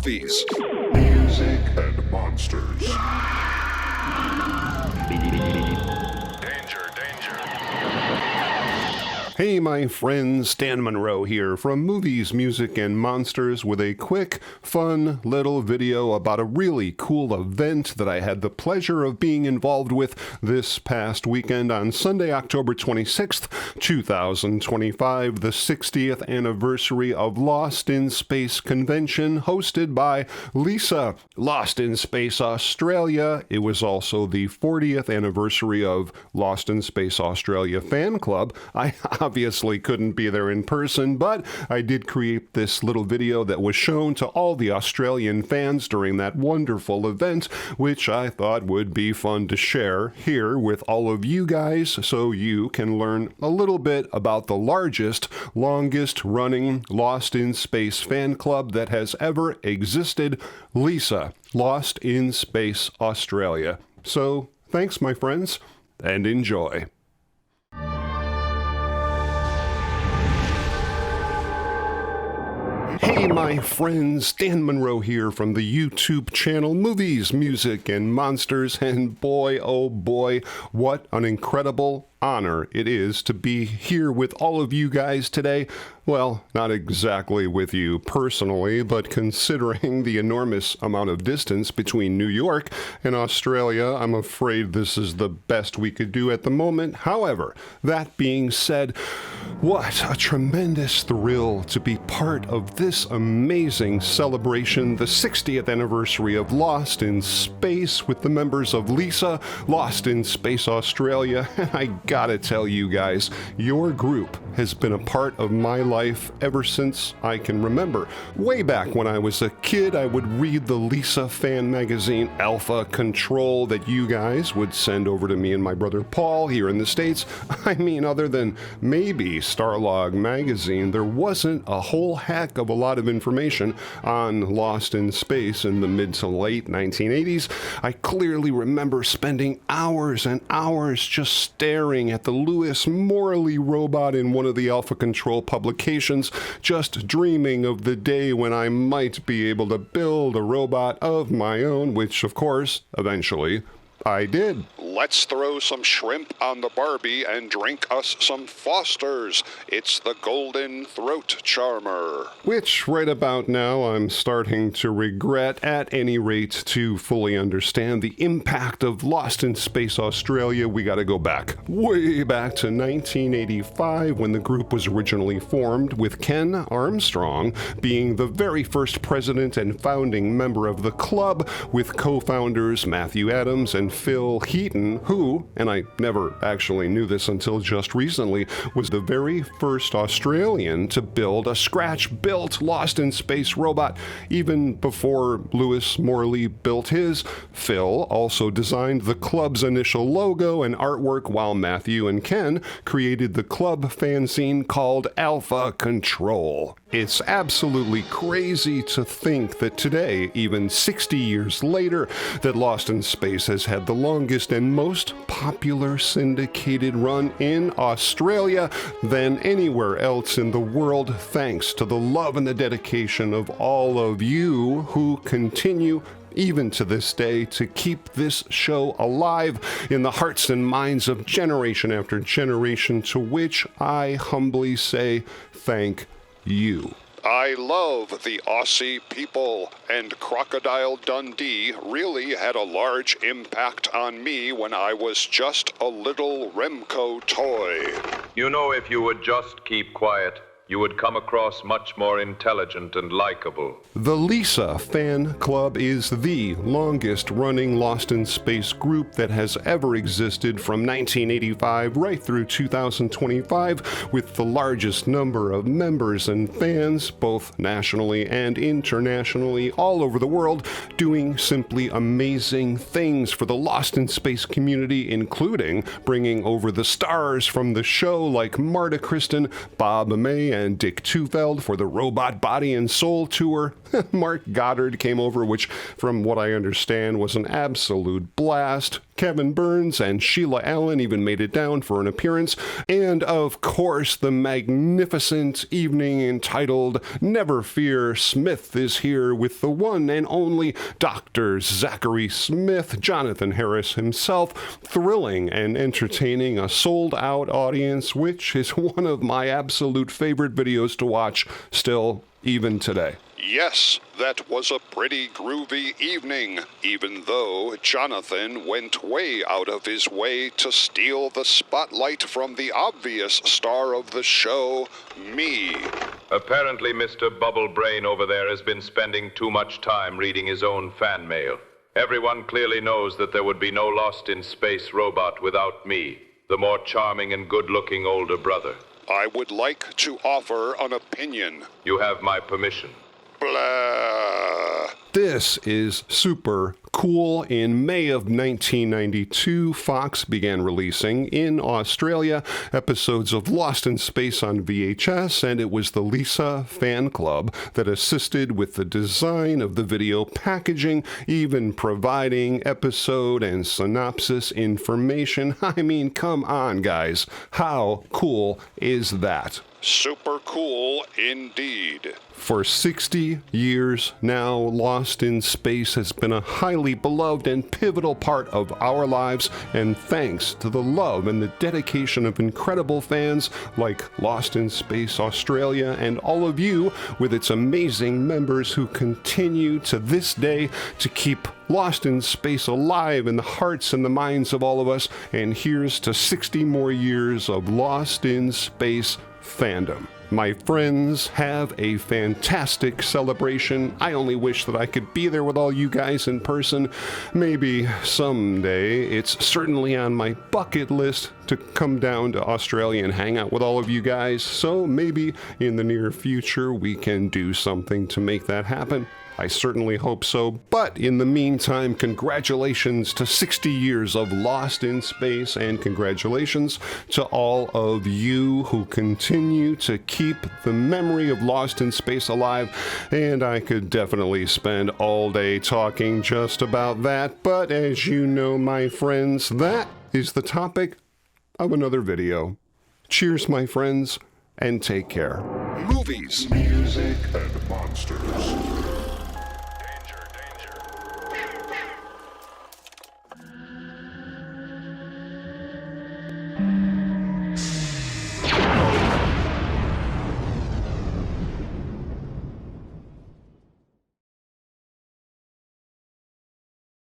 movies, music, and monsters. Danger, danger. Hey, my friends, Dan Monroe here from Movies, Music, and Monsters with a quick, fun little video about a really cool event that I had the pleasure of being involved with this past weekend on Sunday, October 26th, 2025, the 60th anniversary of Lost in Space Convention hosted by Lisa, Lost in Space Australia. It was also the 40th anniversary of Lost in Space Australia Fan Club. I obviously couldn't be there in person, but I did create this little video that was shown to all the Australian fans during that wonderful event, which I thought would be fun to share here with all of you guys so you can learn a little bit about the largest, longest running Lost in Space fan club that has ever existed, Lisa, Lost in Space Australia. So thanks, my friends, and enjoy. Hey, my friends, Dan Monroe here from the YouTube channel Movies, Music, and Monsters, and boy, oh boy, what an incredible honor it is to be here with all of you guys today. Well, not exactly with you personally, but considering the enormous amount of distance between New York and Australia, I'm afraid this is the best we could do at the moment. However, that being said, what a tremendous thrill to be part of this amazing celebration, the 60th anniversary of Lost in Space with the members of Lisa, Lost in Space Australia. And I gotta tell you guys, your group has been a part of my life ever since I can remember. Way back when I was a kid, I would read the Lisa fan magazine Alpha Control that you guys would send over to me and my brother Paul here in the States. I mean, other than maybe Starlog magazine, there wasn't a whole heck of a lot of information on Lost in Space in the mid to late 1980s. I clearly remember spending hours and hours just staring at the Lewis Morley robot in one of the Alpha Control publications, just dreaming of the day when I might be able to build a robot of my own, which, of course, eventually I did. Let's throw some shrimp on the Barbie and drink us some Fosters. It's the Golden Throat Charmer. Which, right about now, I'm starting to regret. At any rate, to fully understand the impact of Lost in Space Australia, we gotta go back. Way back to 1985, when the group was originally formed, with Ken Armstrong being the very first president and founding member of the club, with co-founders Matthew Adams and Phil Heaton, who, and I never actually knew this until just recently, was the very first Australian to build a scratch-built Lost in Space robot. Even before Lewis Morley built his, Phil also designed the club's initial logo and artwork, while Matthew and Ken created the club fanzine called Alpha Control. It's absolutely crazy to think that today, even 60 years later, that Lost in Space has had the longest and most popular syndicated run in Australia than anywhere else in the world, thanks to the love and the dedication of all of you who continue even to this day, to keep this show alive in the hearts and minds of generation after generation, to which I humbly say thank you. I love the Aussie people, and Crocodile Dundee really had a large impact on me when I was just a little Remco toy. You know, if you would just keep quiet, you would come across much more intelligent and likable. The Lisa Fan Club is the longest-running Lost in Space group that has ever existed from 1985 right through 2025, with the largest number of members and fans, both nationally and internationally, all over the world, doing simply amazing things for the Lost in Space community, including bringing over the stars from the show like Marta Kristen, Bob May, and Dick Tufeld for the Robot Body and Soul tour. Mark Goddard came over, which, from what I understand, was an absolute blast. Kevin Burns and Sheila Allen even made it down for an appearance. And of course, the magnificent evening entitled Never Fear, Smith is here with the one and only Dr. Zachary Smith, Jonathan Harris himself, thrilling and entertaining a sold-out audience, which is one of my absolute favorite videos to watch still, even today. Yes, that was a pretty groovy evening, even though Jonathan went way out of his way to steal the spotlight from the obvious star of the show, me. Apparently, Mr. Bubble Brain over there has been spending too much time reading his own fan mail. Everyone clearly knows that there would be no Lost in Space robot without me, the more charming and good-looking older brother. I would like to offer an opinion. You have my permission. Blah. This is super cool. In May of 1992, Fox began releasing in Australia episodes of Lost in Space on VHS, and it was the Lisa fan club that assisted with the design of the video packaging, even providing episode and synopsis information. I mean, come on, guys. How cool is that? Super cool indeed. For 60 years now, Lost in Space has been a highly beloved and pivotal part of our lives, and thanks to the love and the dedication of incredible fans like Lost in Space Australia and all of you with its amazing members who continue to this day to keep Lost in Space alive in the hearts and the minds of all of us, and here's to 60 more years of Lost in Space fandom. My friends, have a fantastic celebration. I only wish that I could be there with all you guys in person. Maybe someday. It's certainly on my bucket list to come down to Australia and hang out with all of you guys. So maybe in the near future we can do something to make that happen. I certainly hope so. But in the meantime, congratulations to 60 years of Lost in Space, and congratulations to all of you who continue to keep the memory of Lost in Space alive. And I could definitely spend all day talking just about that. But as you know, my friends, that is the topic of another video. Cheers, my friends, and take care. Movies, music, and monsters.